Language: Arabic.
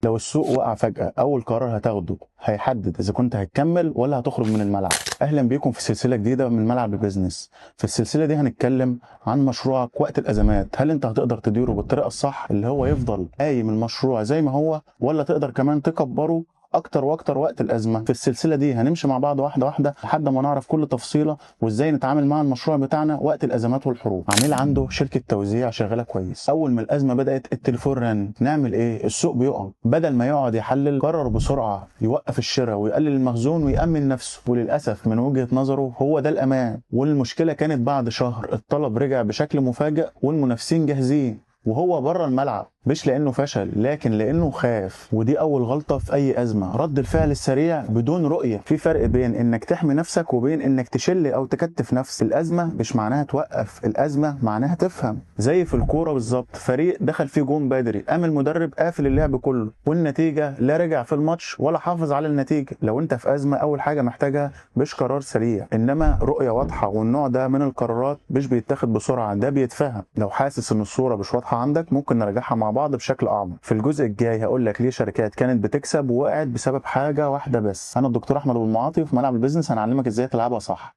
لو السوق وقع فجأة، أول قرار هتاخده هيحدد إذا كنت هتكمل ولا هتخرج من الملعب. أهلا بيكم في سلسلة جديدة من ملعب البيزنس. في السلسلة دي هنتكلم عن مشروعك وقت الأزمات. هل أنت هتقدر تديره بالطريقة الصح اللي هو يفضل قايم المشروع زي ما هو، ولا تقدر كمان تكبره اكتر واكتر وقت الازمه؟ في السلسله دي هنمشي مع بعض واحده واحده لحد ما نعرف كل تفصيله وازاي نتعامل مع المشروع بتاعنا وقت الازمات والحروب. عميل عنده شركه توزيع شغاله كويس، اول ما الازمه بدات التليفون رن، نعمل ايه؟ السوق بيقع. بدل ما يقعد يحلل، قرر بسرعه يوقف الشراء ويقلل المخزون ويامن نفسه، وللاسف من وجهه نظره هو ده الامان. والمشكله كانت بعد شهر الطلب رجع بشكل مفاجئ والمنافسين جاهزين وهو بره الملعب، مش لانه فشل لكن لانه خاف. ودي اول غلطه في اي ازمه، رد الفعل السريع بدون رؤيه. في فرق بين انك تحمي نفسك وبين انك تشل او تكتف نفس الازمه. مش معناها توقف، الازمه معناها تفهم. زي في الكوره بالظبط، فريق دخل فيه جون بدري، قام المدرب قافل اللعب كله والنتيجه لا رجع في الماتش ولا حافظ على النتيجه. لو انت في ازمه، اول حاجه محتاجها مش قرار سريع، انما رؤيه واضحه. والنوع ده من القرارات مش بيتاخد بسرعه، ده بيتفهم. لو حاسس ان الصوره مش واضحه عندك، ممكن نراجعها مع بعض بشكل اعمق. في الجزء الجاي هقول لك ليه شركات كانت بتكسب ووقعت بسبب حاجه واحده بس. انا الدكتور احمد ابو المعاطي، في ملعب البيزنس هنعلمك ازاي تلعبها صح.